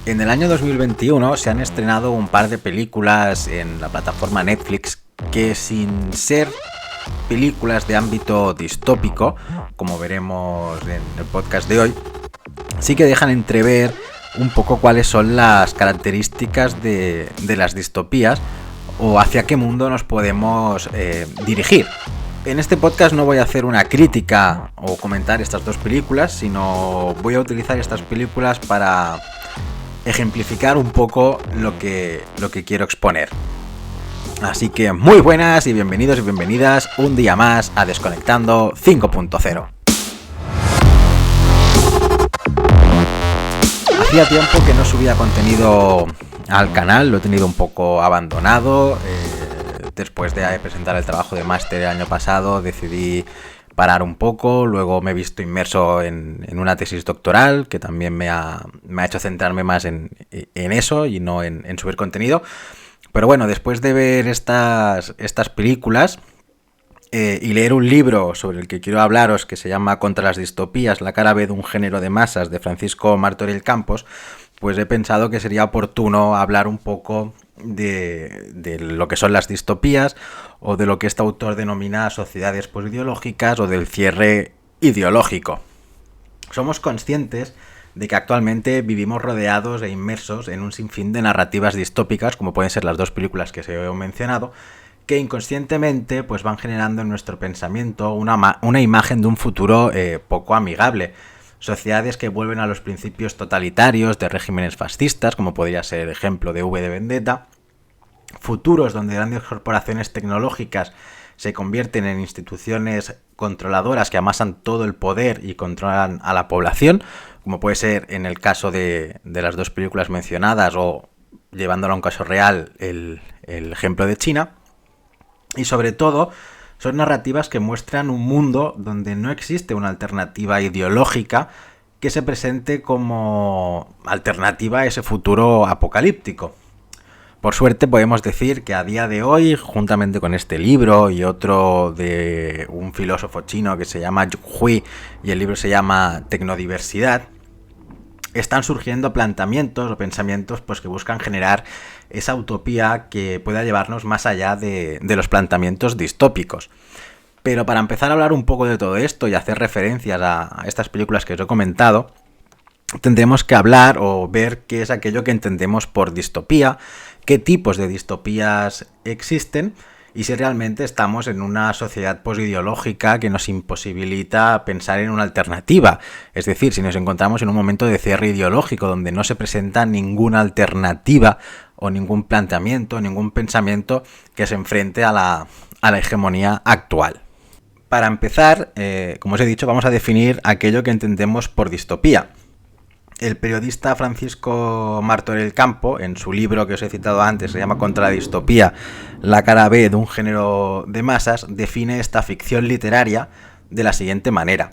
En el año 2021 se han estrenado un par de películas en la plataforma Netflix que, sin ser películas de ámbito distópico, como veremos en el podcast de hoy, sí que dejan entrever un poco cuáles son las características de las distopías o hacia qué mundo nos podemos dirigir. En este podcast no voy a hacer una crítica o comentar estas dos películas, sino voy a utilizar estas películas para ejemplificar un poco lo que quiero exponer. Así que muy buenas y bienvenidos y bienvenidas un día más a Desconectando 5.0. Hacía tiempo que no subía contenido al canal, lo he tenido un poco abandonado. Después de presentar el trabajo de máster el año pasado decidí parar un poco, luego me he visto inmerso en una tesis doctoral que también me ha hecho centrarme más en eso y no en subir contenido. Pero bueno, después de ver estas películas y leer un libro sobre el que quiero hablaros que se llama Contra las distopías, la cara B de un género de masas, de Francisco Martorell Campos, pues he pensado que sería oportuno hablar un poco de lo que son las distopías o de lo que este autor denomina sociedades posideológicas o del cierre ideológico. Somos conscientes de que actualmente vivimos rodeados e inmersos en un sinfín de narrativas distópicas, como pueden ser las dos películas que se he mencionado, que inconscientemente pues van generando en nuestro pensamiento una imagen de un futuro poco amigable. Sociedades que vuelven a los principios totalitarios de regímenes fascistas, como podría ser el ejemplo de V de Vendetta. Futuros donde grandes corporaciones tecnológicas se convierten en instituciones controladoras que amasan todo el poder y controlan a la población, como puede ser en el caso de las dos películas mencionadas o, llevándolo a un caso real, el ejemplo de China. Y sobre todo, son narrativas que muestran un mundo donde no existe una alternativa ideológica que se presente como alternativa a ese futuro apocalíptico. Por suerte podemos decir que a día de hoy, juntamente con este libro y otro de un filósofo chino que se llama Yu Hui y el libro se llama Tecnodiversidad, están surgiendo planteamientos o pensamientos pues, que buscan generar esa utopía que pueda llevarnos más allá de los planteamientos distópicos. Pero para empezar a hablar un poco de todo esto y hacer referencias a estas películas que os he comentado, tendremos que hablar o ver qué es aquello que entendemos por distopía, qué tipos de distopías existen y si realmente estamos en una sociedad posideológica que nos imposibilita pensar en una alternativa. Es decir, si nos encontramos en un momento de cierre ideológico donde no se presenta ninguna alternativa o ningún planteamiento, ningún pensamiento que se enfrente a la hegemonía actual. Para empezar, como os he dicho, vamos a definir aquello que entendemos por distopía. El periodista Francisco Martorell Campos, en su libro que os he citado antes, se llama Contra la distopía, la cara B de un género de masas, define esta ficción literaria de la siguiente manera.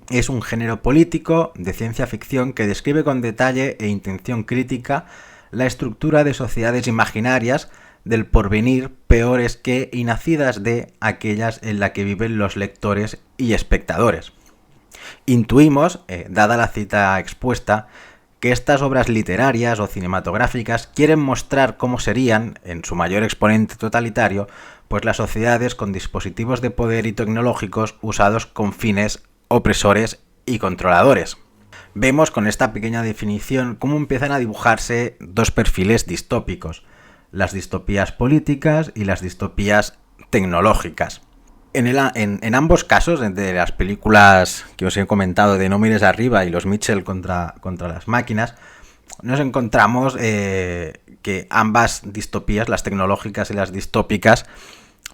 Es un género político de ciencia ficción que describe con detalle e intención crítica la estructura de sociedades imaginarias del porvenir peores que y nacidas de aquellas en las que viven los lectores y espectadores. Intuimos, dada la cita expuesta, que estas obras literarias o cinematográficas quieren mostrar cómo serían, en su mayor exponente totalitario, pues las sociedades con dispositivos de poder y tecnológicos usados con fines opresores y controladores. Vemos con esta pequeña definición cómo empiezan a dibujarse dos perfiles distópicos, las distopías políticas y las distopías tecnológicas. En ambos casos, de las películas que os he comentado de No mires arriba y Los Mitchell contra las máquinas, nos encontramos que ambas distopías, las tecnológicas y las distópicas,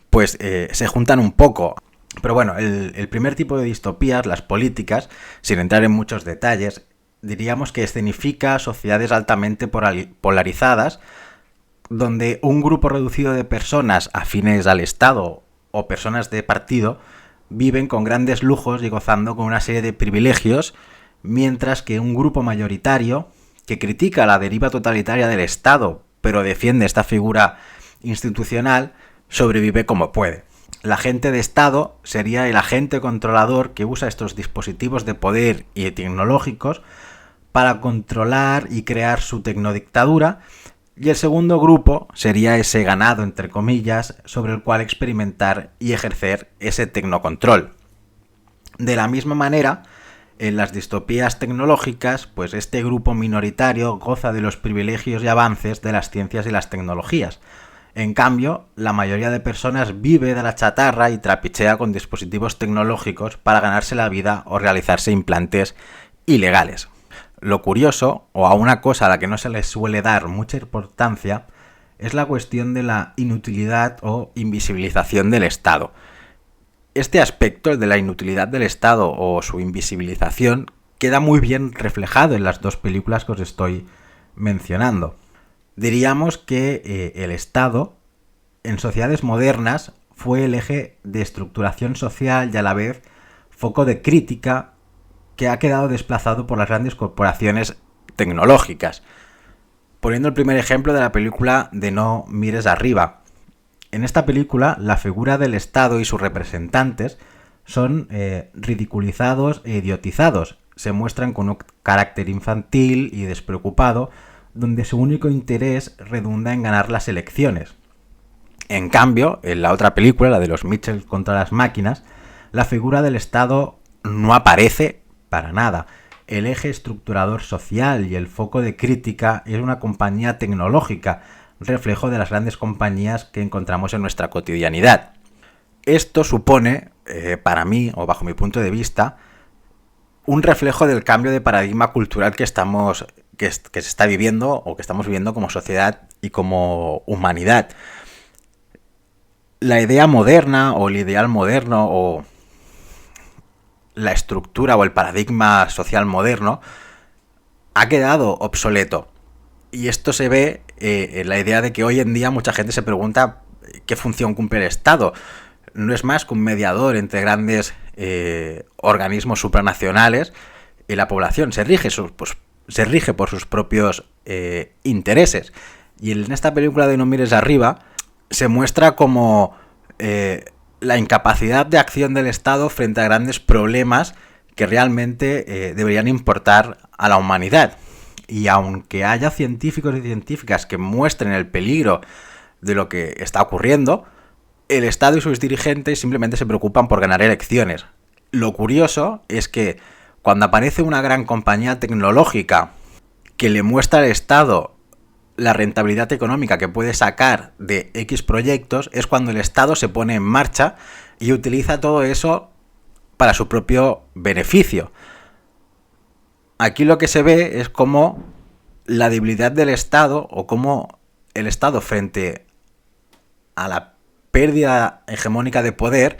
pues se juntan un poco. Pero bueno, el primer tipo de distopías, las políticas, sin entrar en muchos detalles, diríamos que escenifica sociedades altamente polarizadas, donde un grupo reducido de personas afines al Estado o personas de partido viven con grandes lujos y gozando con una serie de privilegios, mientras que un grupo mayoritario que critica la deriva totalitaria del Estado, pero defiende esta figura institucional, sobrevive como puede. El agente de Estado sería el agente controlador que usa estos dispositivos de poder y tecnológicos para controlar y crear su tecnodictadura, y el segundo grupo sería ese ganado, entre comillas, sobre el cual experimentar y ejercer ese tecnocontrol. De la misma manera, en las distopías tecnológicas, pues este grupo minoritario goza de los privilegios y avances de las ciencias y las tecnologías. En cambio, la mayoría de personas vive de la chatarra y trapichea con dispositivos tecnológicos para ganarse la vida o realizarse implantes ilegales. Lo curioso, o a una cosa a la que no se le suele dar mucha importancia, es la cuestión de la inutilidad o invisibilización del Estado. Este aspecto, el de la inutilidad del Estado o su invisibilización, queda muy bien reflejado en las dos películas que os estoy mencionando. Diríamos que el Estado, en sociedades modernas, fue el eje de estructuración social y a la vez foco de crítica que ha quedado desplazado por las grandes corporaciones tecnológicas. Poniendo el primer ejemplo de la película de No mires arriba. En esta película, la figura del Estado y sus representantes son ridiculizados e idiotizados. Se muestran con un carácter infantil y despreocupado, donde su único interés redunda en ganar las elecciones. En cambio, en la otra película, la de los Mitchell contra las máquinas, la figura del Estado no aparece para nada. El eje estructurador social y el foco de crítica es una compañía tecnológica, reflejo de las grandes compañías que encontramos en nuestra cotidianidad. Esto supone, para mí, o bajo mi punto de vista, un reflejo del cambio de paradigma cultural que se está viviendo o que estamos viviendo como sociedad y como humanidad. La idea moderna o el ideal moderno o la estructura o el paradigma social moderno ha quedado obsoleto. Y esto se ve en la idea de que hoy en día mucha gente se pregunta qué función cumple el Estado. No es más que un mediador entre grandes organismos supranacionales y la población. Se rige por sus propios intereses. Y en esta película de No mires arriba se muestra como la incapacidad de acción del Estado frente a grandes problemas que realmente deberían importar a la humanidad. Y aunque haya científicos y científicas que muestren el peligro de lo que está ocurriendo, el Estado y sus dirigentes simplemente se preocupan por ganar elecciones. Lo curioso es que cuando aparece una gran compañía tecnológica que le muestra al Estado la rentabilidad económica que puede sacar de X proyectos, es cuando el Estado se pone en marcha y utiliza todo eso para su propio beneficio. Aquí lo que se ve es cómo la debilidad del Estado o cómo el Estado frente a la pérdida hegemónica de poder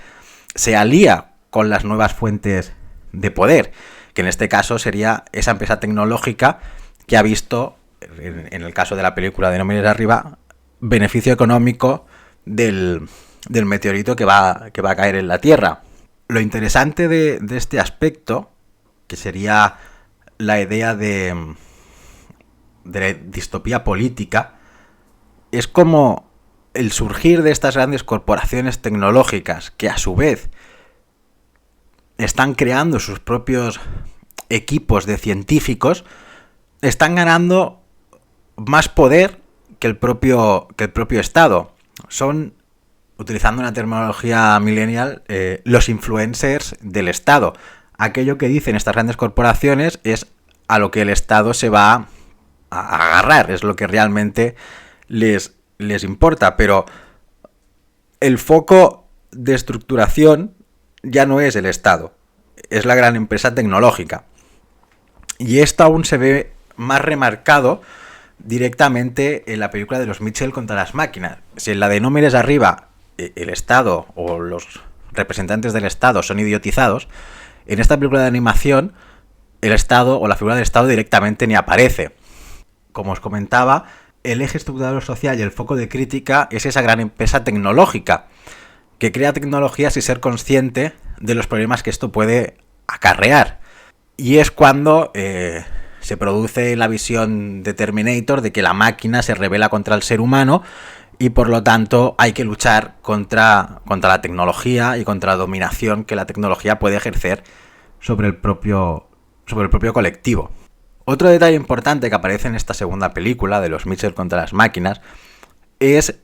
se alía con las nuevas fuentes de poder, que en este caso sería esa empresa tecnológica que ha visto, en el caso de la película de No mires arriba, beneficio económico del meteorito que va a caer en la Tierra. Lo interesante de este aspecto, que sería la idea de distopía política, es como el surgir de estas grandes corporaciones tecnológicas que a su vez están creando sus propios equipos de científicos, están ganando más poder que el propio Estado. Son, utilizando una terminología millennial, los influencers del Estado. Aquello que dicen estas grandes corporaciones es a lo que el Estado se va a agarrar, es lo que realmente les importa, pero el foco de estructuración ya no es el Estado, es la gran empresa tecnológica. Y esto aún se ve más remarcado directamente en la película de los Mitchell contra las máquinas. Si en la de No mires arriba el Estado o los representantes del Estado son idiotizados, en esta película de animación el Estado o la figura del Estado directamente ni aparece. Como os comentaba, el eje estructurador social y el foco de crítica es esa gran empresa tecnológica que crea tecnologías sin ser consciente de los problemas que esto puede acarrear. Y es cuando se produce la visión de Terminator de que la máquina se rebela contra el ser humano y por lo tanto hay que luchar contra la tecnología y contra la dominación que la tecnología puede ejercer sobre el propio colectivo. Otro detalle importante que aparece en esta segunda película de los Mitchell contra las máquinas es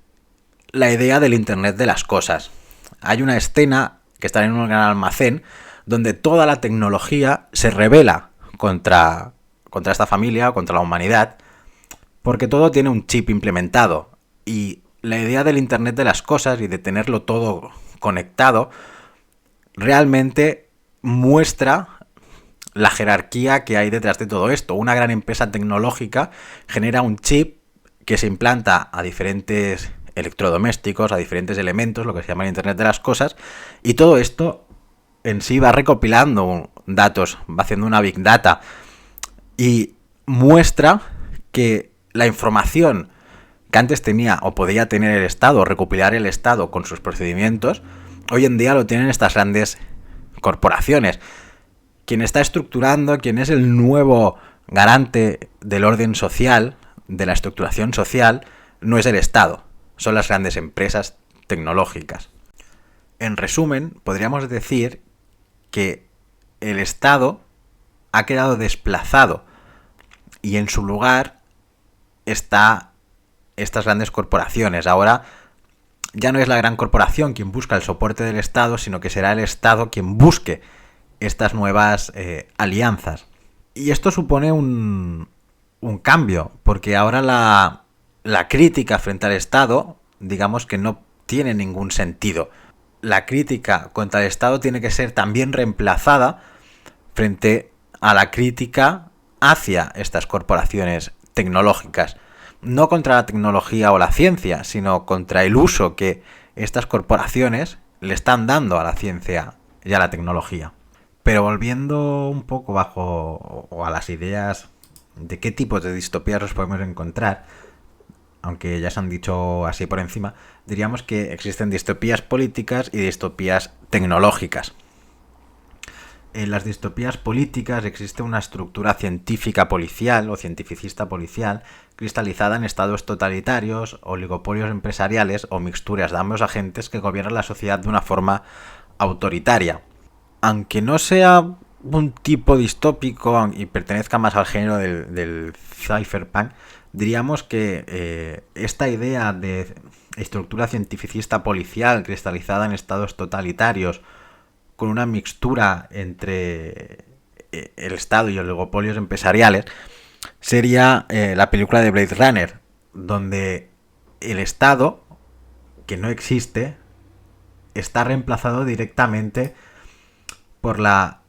la idea del Internet de las cosas. Hay una escena que está en un gran almacén donde toda la tecnología se rebela contra esta familia o contra la humanidad, porque todo tiene un chip implementado. Y la idea del Internet de las cosas y de tenerlo todo conectado realmente muestra la jerarquía que hay detrás de todo esto. Una gran empresa tecnológica genera un chip que se implanta a diferentes electrodomésticos, a diferentes elementos, lo que se llama el Internet de las cosas, y todo esto en sí va recopilando datos, va haciendo una big data y muestra que la información que antes tenía o podía tener el Estado, recopilar el Estado con sus procedimientos, hoy en día lo tienen estas grandes corporaciones. Quien está estructurando, quien es el nuevo garante del orden social, de la estructuración social, no es el Estado, son las grandes empresas tecnológicas. En resumen, podríamos decir que el Estado ha quedado desplazado y en su lugar está estas grandes corporaciones. Ahora ya no es la gran corporación quien busca el soporte del Estado, sino que será el Estado quien busque estas nuevas alianzas. Y esto supone un cambio, porque ahora la crítica frente al Estado, digamos que no tiene ningún sentido. La crítica contra el Estado tiene que ser también reemplazada frente a la crítica hacia estas corporaciones tecnológicas. No contra la tecnología o la ciencia, sino contra el uso que estas corporaciones le están dando a la ciencia y a la tecnología. Pero volviendo un poco bajo o a las ideas de qué tipos de distopías nos podemos encontrar, aunque ya se han dicho así por encima, diríamos que existen distopías políticas y distopías tecnológicas. En las distopías políticas existe una estructura científica policial o cientificista policial cristalizada en estados totalitarios, oligopolios empresariales o mixturas de ambos agentes que gobiernan la sociedad de una forma autoritaria. Aunque no sea un tipo distópico y pertenezca más al género del cypherpunk, diríamos que esta idea de estructura cientificista policial cristalizada en estados totalitarios con una mixtura entre el Estado y los oligopolios empresariales sería la película de Blade Runner, donde el Estado, que no existe, está reemplazado directamente por la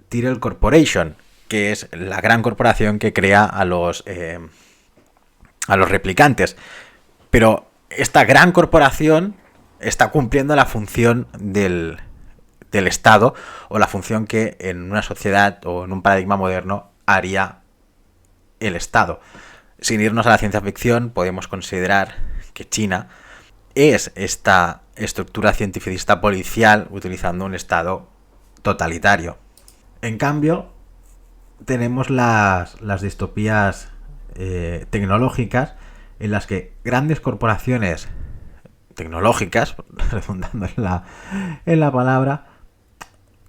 Tyrell Corporation, que es la gran corporación que crea a los replicantes. Pero esta gran corporación está cumpliendo la función del Estado, o la función que en una sociedad o en un paradigma moderno haría el Estado. Sin irnos a la ciencia ficción, podemos considerar que China es esta estructura cientificista policial utilizando un Estado totalitario. En cambio, tenemos las distopías tecnológicas, en las que grandes corporaciones tecnológicas, redundando en la palabra,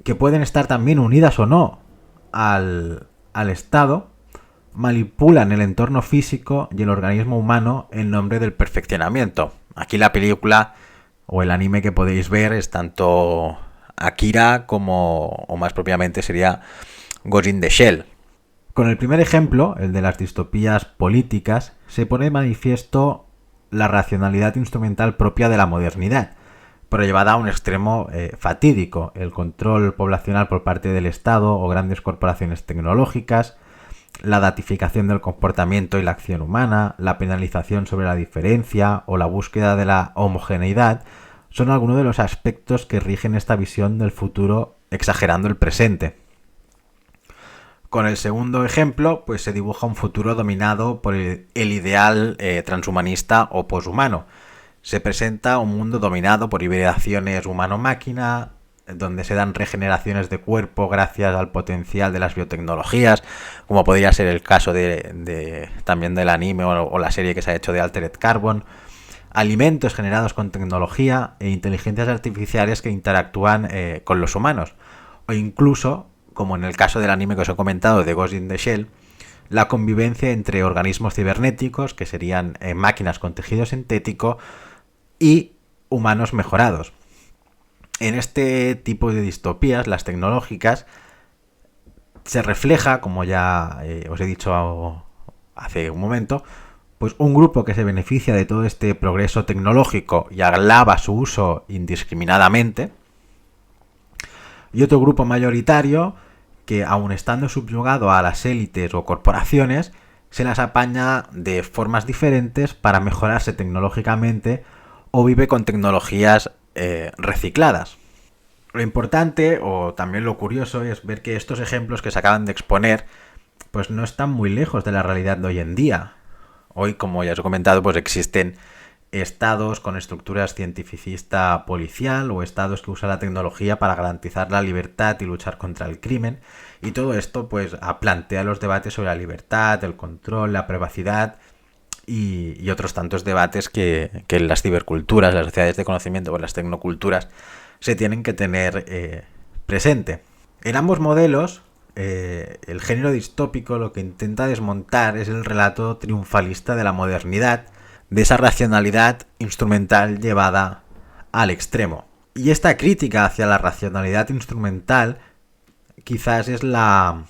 que pueden estar también unidas o no al Estado, manipulan el entorno físico y el organismo humano en nombre del perfeccionamiento. Aquí la película o el anime que podéis ver es tanto Akira como, o más propiamente sería Ghost in the Shell. Con el primer ejemplo, el de las distopías políticas, se pone de manifiesto la racionalidad instrumental propia de la modernidad, pero llevada a un extremo fatídico: el control poblacional por parte del Estado o grandes corporaciones tecnológicas, la datificación del comportamiento y la acción humana, la penalización sobre la diferencia o la búsqueda de la homogeneidad son algunos de los aspectos que rigen esta visión del futuro exagerando el presente. Con el segundo ejemplo, pues se dibuja un futuro dominado por el ideal transhumanista o poshumano. Se presenta un mundo dominado por hibridaciones humano-máquina, donde se dan regeneraciones de cuerpo gracias al potencial de las biotecnologías, como podría ser el caso también del anime o la serie que se ha hecho de Altered Carbon, alimentos generados con tecnología e inteligencias artificiales que interactúan con los humanos, o incluso, como en el caso del anime que os he comentado de Ghost in the Shell, la convivencia entre organismos cibernéticos, que serían máquinas con tejido sintético, y humanos mejorados. En este tipo de distopías, las tecnológicas, se refleja, como ya os he dicho hace un momento, pues un grupo que se beneficia de todo este progreso tecnológico y alaba su uso indiscriminadamente, y otro grupo mayoritario que, aun estando subyugado a las élites o corporaciones, se las apaña de formas diferentes para mejorarse tecnológicamente o vive con tecnologías recicladas. Lo importante, o también lo curioso, es ver que estos ejemplos que se acaban de exponer pues no están muy lejos de la realidad de hoy en día. Hoy, como ya os he comentado, pues existen estados con estructuras cientificista policial o estados que usan la tecnología para garantizar la libertad y luchar contra el crimen. Y todo esto pues plantea los debates sobre la libertad, el control, la privacidad y otros tantos debates que en las ciberculturas, las sociedades de conocimiento o las tecnoculturas se tienen que tener presente. En ambos modelos, el género distópico lo que intenta desmontar es el relato triunfalista de la modernidad, de esa racionalidad instrumental llevada al extremo. Y esta crítica hacia la racionalidad instrumental quizás es la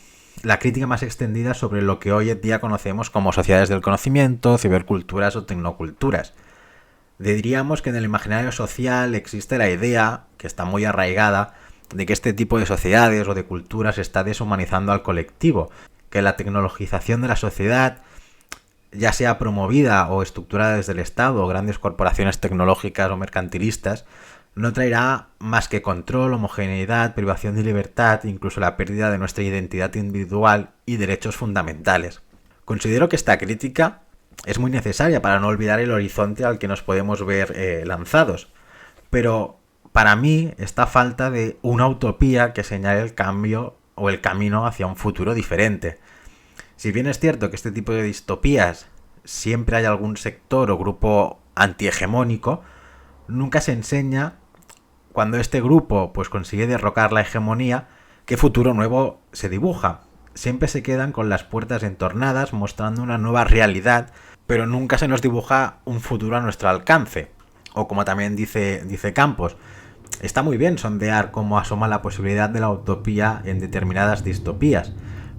crítica más extendida sobre lo que hoy en día conocemos como sociedades del conocimiento, ciberculturas o tecnoculturas. Diríamos que en el imaginario social existe la idea, que está muy arraigada, de que este tipo de sociedades o de culturas está deshumanizando al colectivo, que la tecnologización de la sociedad, ya sea promovida o estructurada desde el Estado o grandes corporaciones tecnológicas o mercantilistas, no traerá más que control, homogeneidad, privación de libertad, incluso la pérdida de nuestra identidad individual y derechos fundamentales. Considero que esta crítica es muy necesaria para no olvidar el horizonte al que nos podemos ver lanzados. Pero para mí esta falta de una utopía que señale el cambio o el camino hacia un futuro diferente. Si bien es cierto que este tipo de distopías siempre hay algún sector o grupo antihegemónico, nunca se enseña, cuando este grupo pues consigue derrocar la hegemonía, qué futuro nuevo se dibuja. Siempre se quedan con las puertas entornadas mostrando una nueva realidad, pero nunca se nos dibuja un futuro a nuestro alcance. O como también dice Campos, está muy bien sondear cómo asoma la posibilidad de la utopía en determinadas distopías,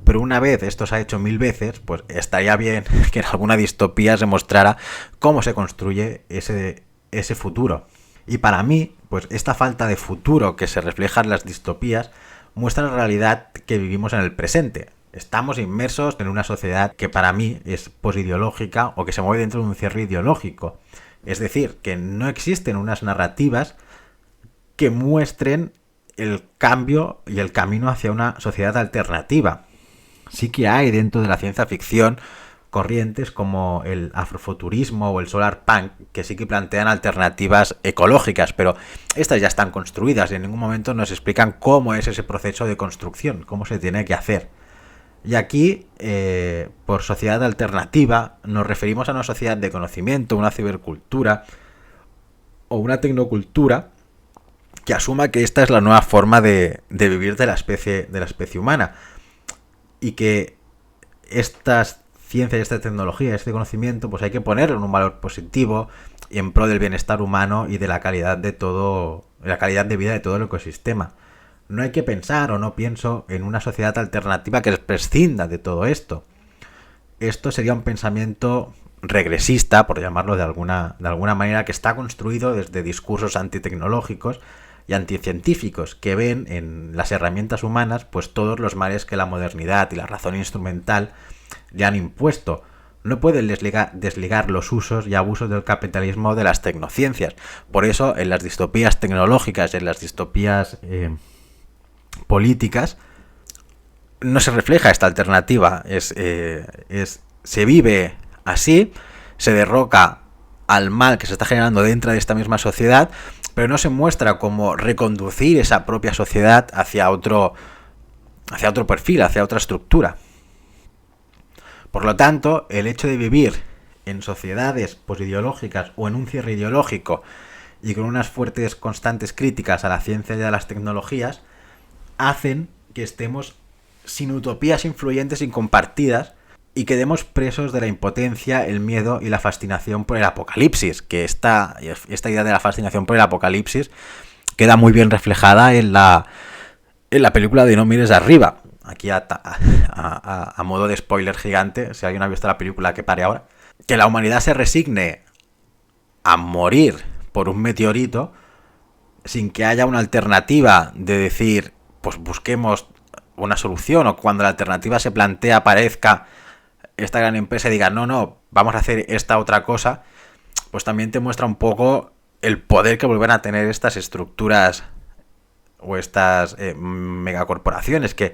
pero una vez esto se ha hecho 1000 veces, pues estaría bien que en alguna distopía se mostrara cómo se construye ese futuro. Y para mí, pues esta falta de futuro que se refleja en las distopías muestra la realidad que vivimos en el presente. Estamos inmersos en una sociedad que para mí es posideológica o que se mueve dentro de un cierre ideológico. Es decir, que no existen unas narrativas que muestren el cambio y el camino hacia una sociedad alternativa. Sí que hay dentro de la ciencia ficción corrientes como el afrofuturismo o el solar punk que sí que plantean alternativas ecológicas, pero estas ya están construidas y en ningún momento nos explican cómo es ese proceso de construcción, cómo se tiene que hacer. Y aquí, por sociedad alternativa, nos referimos a una sociedad de conocimiento, una cibercultura o una tecnocultura que asuma que esta es la nueva forma de vivir de la especie humana y que estas ciencia y esta tecnología, este conocimiento, pues hay que ponerlo en un valor positivo y en pro del bienestar humano y de la calidad de todo, la calidad de vida de todo el ecosistema. No hay que pensar, o no pienso, en una sociedad alternativa que prescinda de todo esto. Esto sería un pensamiento regresista, por llamarlo de alguna manera, que está construido desde discursos antitecnológicos y anticientíficos, que ven en las herramientas humanas pues todos los males que la modernidad y la razón instrumental le han impuesto. No pueden desligar los usos y abusos del capitalismo de las tecnociencias. Por eso, en las distopías tecnológicas y en las distopías políticas, no se refleja esta alternativa. Se vive así, se derroca al mal que se está generando dentro de esta misma sociedad, pero no se muestra cómo reconducir esa propia sociedad hacia otro perfil, hacia otra estructura. Por lo tanto, el hecho de vivir en sociedades posideológicas o en un cierre ideológico y con unas fuertes constantes críticas a la ciencia y a las tecnologías hacen que estemos sin utopías influyentes y compartidas y quedemos presos de la impotencia, el miedo y la fascinación por el apocalipsis, que esta idea de la fascinación por el apocalipsis queda muy bien reflejada en la película de No mires arriba. Aquí a modo de spoiler gigante, si alguien ha visto la película, que pare ahora. Que la humanidad se resigne a morir por un meteorito sin que haya una alternativa de decir, pues busquemos una solución, o cuando la alternativa se plantea, aparezca esta gran empresa y diga, no, vamos a hacer esta otra cosa, pues también te muestra un poco el poder que vuelven a tener estas estructuras o estas megacorporaciones que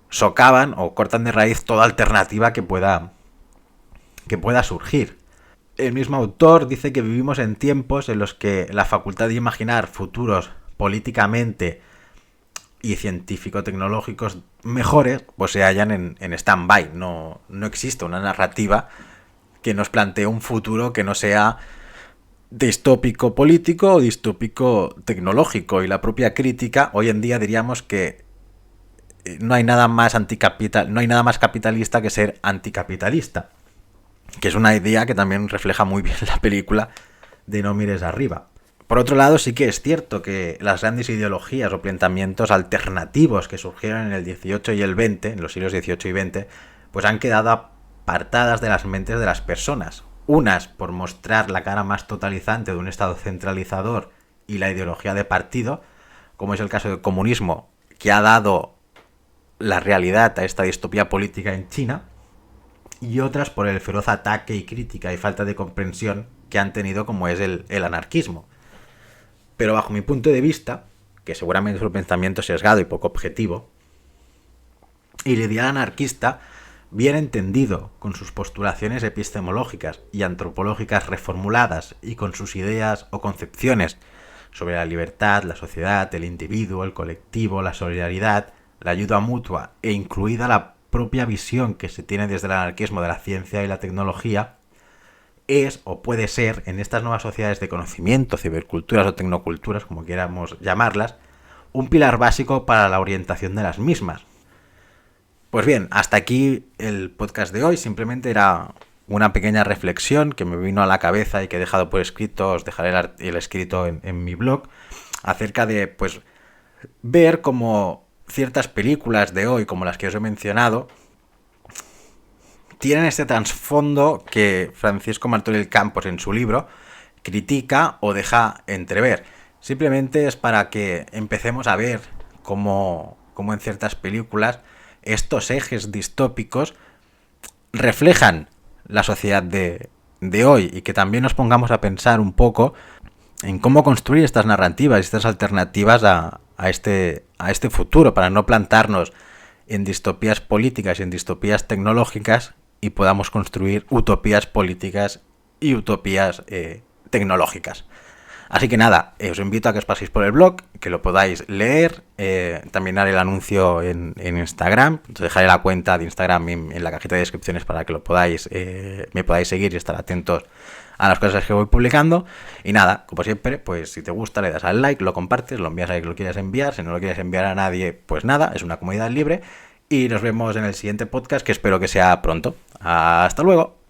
socavan o cortan de raíz toda alternativa que pueda surgir. El mismo autor dice que vivimos en tiempos en los que la facultad de imaginar futuros políticamente y científico-tecnológicos mejores pues se hallan en stand-by. No existe una narrativa que nos plantee un futuro que no sea distópico político o distópico tecnológico. Y la propia crítica, hoy en día diríamos que no hay nada más capitalista que ser anticapitalista, que es una idea que también refleja muy bien la película de No mires arriba. Por otro lado, sí que es cierto que las grandes ideologías o planteamientos alternativos que surgieron en el 18 y el 20, en los siglos 18 y 20, pues han quedado apartadas de las mentes de las personas. Unas por mostrar la cara más totalizante de un Estado centralizador y la ideología de partido, como es el caso del comunismo, que ha dado la realidad a esta distopía política en China, y otras por el feroz ataque y crítica y falta de comprensión que han tenido, como es el anarquismo. Pero bajo mi punto de vista, que seguramente es un pensamiento sesgado y poco objetivo, el ideal anarquista, bien entendido, con sus postulaciones epistemológicas y antropológicas reformuladas y con sus ideas o concepciones sobre la libertad, la sociedad, el individuo, el colectivo, la solidaridad, la ayuda mutua e incluida la propia visión que se tiene desde el anarquismo de la ciencia y la tecnología, es o puede ser, en estas nuevas sociedades de conocimiento, ciberculturas o tecnoculturas, como queramos llamarlas, un pilar básico para la orientación de las mismas. Pues bien, hasta aquí el podcast de hoy. Simplemente era una pequeña reflexión que me vino a la cabeza y que he dejado por escrito, os dejaré el escrito en mi blog, acerca de pues ver cómo ciertas películas de hoy, como las que os he mencionado, tienen este trasfondo que Francisco Martorell Campos en su libro critica o deja entrever. Simplemente es para que empecemos a ver cómo en ciertas películas estos ejes distópicos reflejan la sociedad de hoy, y que también nos pongamos a pensar un poco en cómo construir estas narrativas, estas alternativas a este futuro, para no plantarnos en distopías políticas y en distopías tecnológicas y podamos construir utopías políticas y utopías tecnológicas. Así que nada, os invito a que os paséis por el blog, que lo podáis leer. También haré el anuncio en Instagram. Os dejaré la cuenta de Instagram en la cajita de descripciones para que me podáis seguir y estar atentos a las cosas que voy publicando. Y nada, como siempre, pues si te gusta le das al like, lo compartes, lo envías a quien lo quieras enviar. Si no lo quieres enviar a nadie, pues nada, es una comunidad libre. Y nos vemos en el siguiente podcast, que espero que sea pronto. Hasta luego.